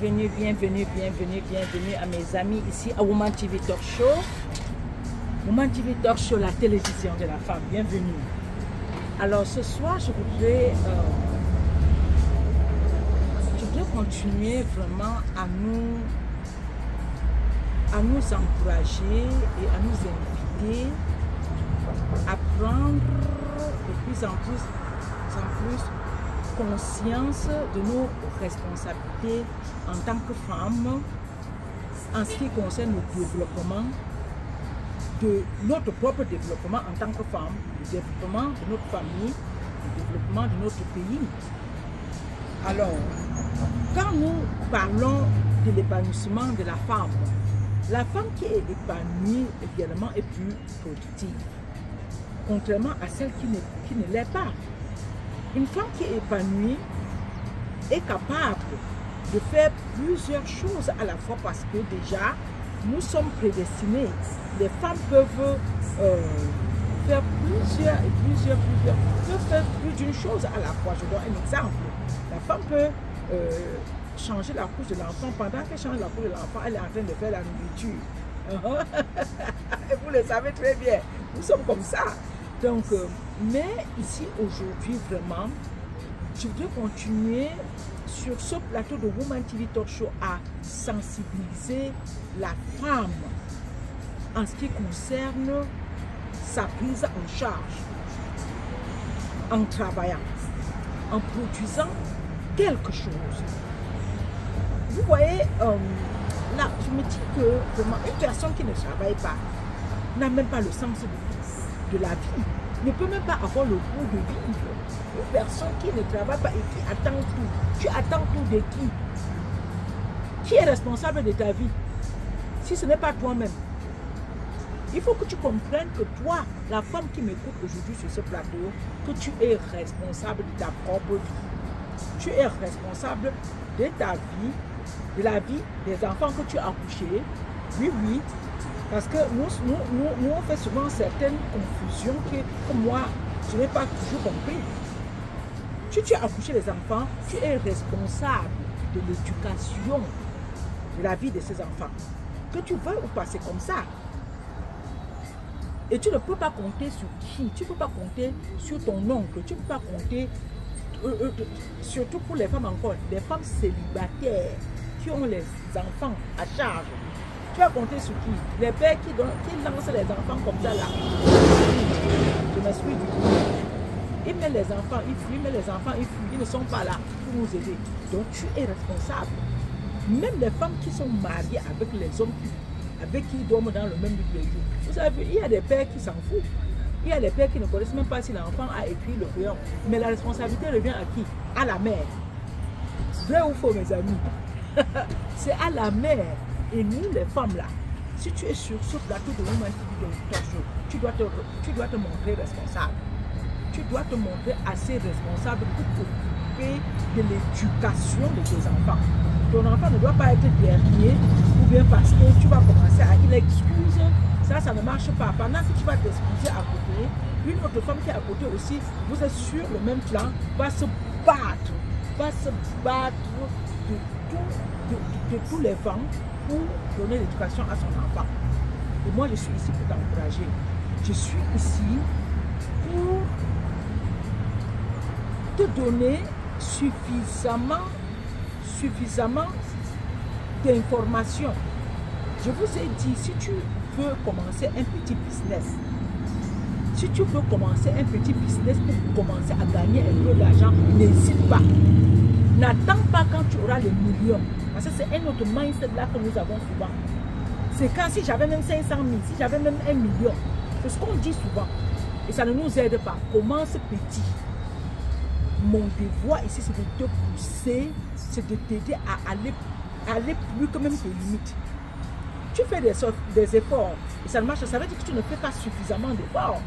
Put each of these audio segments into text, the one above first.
Bienvenue à mes amis ici à Woman TV Talk Show. Woman TV Talk Show, la télévision de la femme. Bienvenue. Alors ce soir, je voudrais continuer vraiment à nous encourager et à nous inviter à prendre de plus en plus conscience de nos responsabilités en tant que femmes en ce qui concerne le développement de notre propre développement en tant que femme, le développement de notre famille, le développement de notre pays. Alors, quand nous parlons de l'épanouissement de la femme qui est épanouie également est plus productive, contrairement à celle qui ne l'est pas. Une femme qui est épanouie est capable de faire plusieurs choses à la fois parce que déjà, nous sommes prédestinés. Les femmes peuvent faire peuvent faire plus d'une chose à la fois. Je donne un exemple. La femme peut changer la couche de l'enfant. Pendant qu'elle change la couche de l'enfant, elle est en train de faire la nourriture. Et vous le savez très bien. Nous sommes comme ça. Donc, mais ici aujourd'hui vraiment, je voudrais continuer sur ce plateau de Woman TV Talk Show à sensibiliser la femme en ce qui concerne sa prise en charge, en travaillant, en produisant quelque chose. Vous voyez, là, je me dis que vraiment, une personne qui ne travaille pas n'a même pas le sens de la vie, ne peut même pas avoir le goût de vivre. Une personne qui ne travaille pas et qui attend tout. Tu attends tout de qui? Qui est responsable de ta vie? Si ce n'est pas toi-même. Il faut que tu comprennes que toi, la femme qui m'écoute aujourd'hui sur ce plateau, que tu es responsable de ta propre vie. Tu es responsable de ta vie, de la vie des enfants que tu as accouchés. Oui, oui. Parce que nous on fait souvent certaines confusions que moi, je n'ai pas toujours compris. Si tu as accouché les enfants, tu es responsable de l'éducation de la vie de ces enfants. Que tu veuilles ou pas, c'est comme ça. Et tu ne peux pas compter sur qui? Tu ne peux pas compter sur ton oncle. Tu ne peux pas compter, surtout pour les femmes encore, les femmes célibataires qui ont les enfants à charge. Tu vas compter sur qui? Les pères qui lancent les enfants comme ça là. Je m'explique. Ils mettent les enfants, ils fuient, ils ne sont pas là pour nous aider. Donc tu es responsable. Même les femmes qui sont mariées avec les hommes avec qui ils dorment dans le même lit les jours. Vous savez, il y a des pères qui s'en foutent. Il y a des pères qui ne connaissent même pas si l'enfant a écrit le crayon. Mais la responsabilité revient à qui? À la mère. Vrai ou faux, mes amis? C'est à la mère. Et nous, les femmes là, si tu es sur ce plateau de Woman TV Talk Show, tu dois te montrer responsable. Tu dois te montrer assez responsable pour t'occuper de l'éducation de tes enfants. Ton enfant ne doit pas être dernier, ou bien parce que tu vas commencer à il excuse, ça ne marche pas. Pendant que tu vas t'excuser à côté, une autre femme qui est à côté aussi, vous êtes sur le même plan, va se battre de tous les vents pour donner l'éducation à son enfant. Et moi, je suis ici pour t'encourager. Je suis ici pour te donner suffisamment d'informations. Je vous ai dit, si tu veux commencer un petit business, pour commencer à gagner un peu d'argent, n'hésite pas. N'attends pas quand tu auras les millions. Parce que c'est un autre mindset là que nous avons souvent. C'est quand si j'avais même 500 000, si j'avais même 1 million. C'est ce qu'on dit souvent. Et ça ne nous aide pas. Commence petit. Mon devoir ici, c'est de te pousser, c'est de t'aider à aller plus que même tes limites. Tu fais des efforts et ça ne marche pas, ça veut dire que tu ne fais pas suffisamment d'efforts.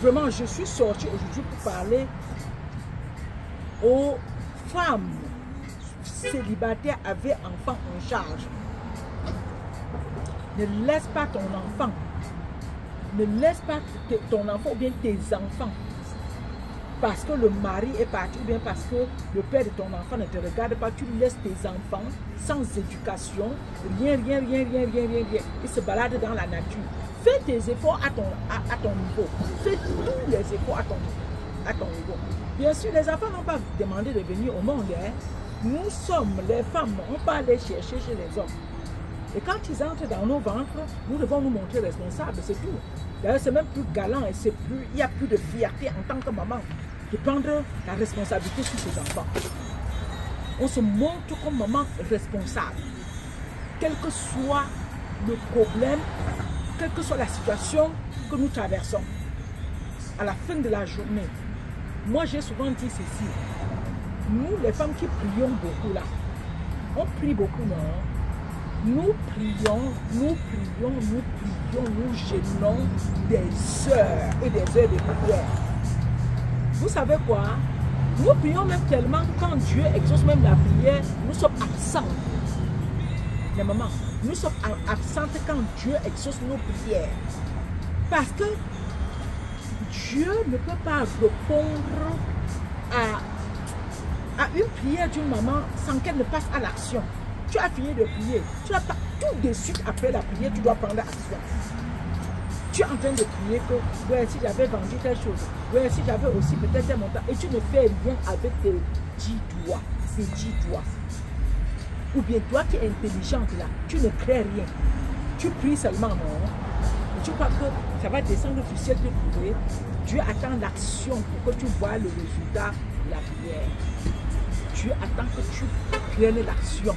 Vraiment, je suis sortie aujourd'hui pour parler aux femmes célibataires avec enfants en charge. Ne laisse pas ton enfant, ne laisse pas ton enfant ou bien tes enfants parce que le mari est parti ou bien parce que le père de ton enfant ne te regarde pas, tu laisses tes enfants sans éducation, rien. Ils se baladent dans la nature. Fais tes efforts à ton niveau. Fais tous les efforts à ton niveau. Bien sûr, les enfants n'ont pas demandé de venir au monde. Hein. Nous sommes les femmes, on peut aller chercher chez les hommes. Et quand ils entrent dans nos ventres, nous devons nous montrer responsables, c'est tout. D'ailleurs, c'est même plus galant et il n'y a plus de fierté en tant que maman de prendre la responsabilité sur ses enfants. On se montre comme maman responsable. Quel que soit le problème, quelle que soit la situation que nous traversons, à la fin de la journée, moi j'ai souvent dit ceci, nous les femmes qui prions beaucoup là, on prie beaucoup, non? Nous prions, nous gênons des heures et des heures de prière. Vous savez quoi? Nous prions même tellement que quand Dieu exauce même la prière, nous sommes absents. Mais maman, nous sommes absentes quand Dieu exauce nos prières. Parce que Dieu ne peut pas répondre à une prière d'une maman sans qu'elle ne passe à l'action. Tu as fini de prier. Tu n'as pas tout de suite après la prière, tu dois prendre action. Tu es en train de prier que ouais, si j'avais vendu telle chose, ouais, si j'avais aussi peut-être un montant, et tu ne fais rien avec tes 10 doigts, tes 10 doigts. Ou bien toi qui es intelligente là, tu ne crées rien. Tu pries seulement, non? Et tu crois que ça va descendre du ciel de prier. Dieu attend l'action pour que tu vois le résultat de la prière. Dieu attend que tu prennes l'action.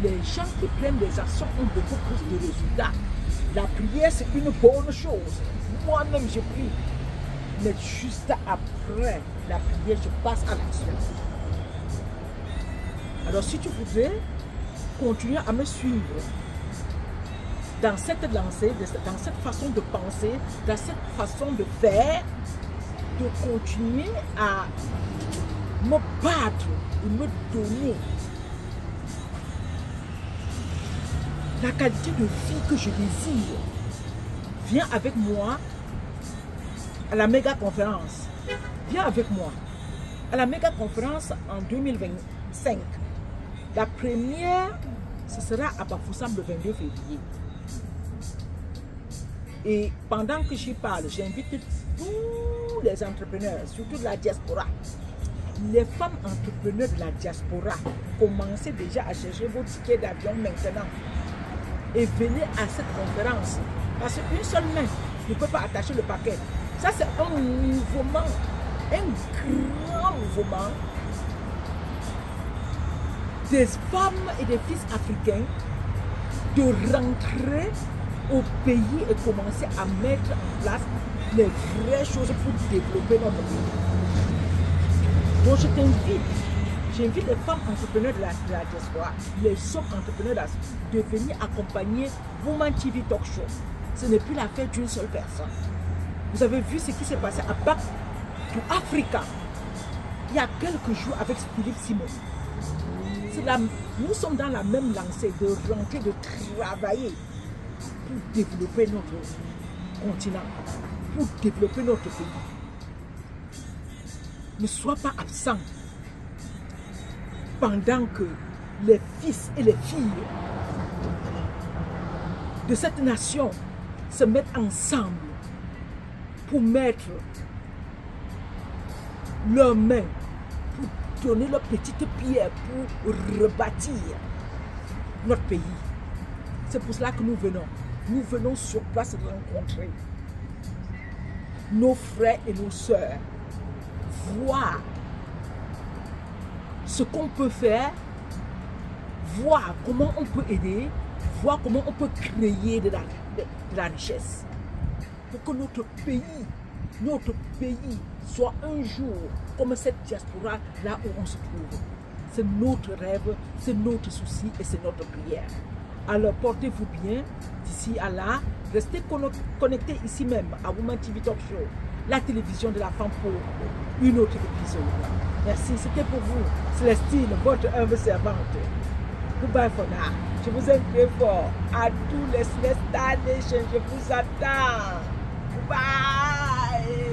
Les gens qui prennent des actions ont beaucoup plus de résultats. La prière, c'est une bonne chose. Moi-même, je prie. Mais juste après la prière, je passe à l'action. Alors, si tu voudrais continuer à me suivre dans cette lancée, dans cette façon de penser, dans cette façon de faire, de continuer à me battre et me donner la qualité de vie que je désire, viens avec moi à la méga conférence. Viens avec moi à la méga conférence en 2025. La première, ce sera à Bafoussam le 22 février. Et pendant que j'y parle, j'invite tous les entrepreneurs, surtout de la diaspora. Les femmes entrepreneurs de la diaspora, commencez déjà à chercher vos tickets d'avion maintenant. Et venez à cette conférence. Parce qu'une seule main ne peut pas attacher le paquet. Ça, c'est un mouvement, un grand mouvement des femmes et des fils africains de rentrer au pays et commencer à mettre en place les vraies choses pour développer notre pays. Donc, je t'invite. J'invite les femmes entrepreneurs de la diaspora, les hommes entrepreneurs de venir accompagner Woman TV Talk Show. Ce n'est plus l'affaire d'une seule personne. Vous avez vu ce qui s'est passé à Back to Africa il y a quelques jours avec Philippe Simon. Nous sommes dans la même lancée de rentrer, de travailler pour développer notre continent, pour développer notre pays. Ne sois pas absent pendant que les fils et les filles de cette nation se mettent ensemble pour mettre leurs mains, pour donner leurs petites pierres, pour rebâtir notre pays. C'est pour cela que nous venons. Nous venons sur place rencontrer nos frères et nos sœurs, voir ce qu'on peut faire, voir comment on peut aider, voir comment on peut créer de la richesse. Pour que notre pays soit un jour comme cette diaspora là où on se trouve. c'est notre rêve, c'est notre souci et c'est notre prière. Alors portez-vous bien d'ici à là. Restez connectés ici même à Woman TV Talk Show, la télévision de la femme pour une autre épisode. Merci, c'était pour vous, Célestine, votre humble servante. Goodbye for now. Je vous aime très fort. À tous les Celestin Nation, je vous attends. Bye.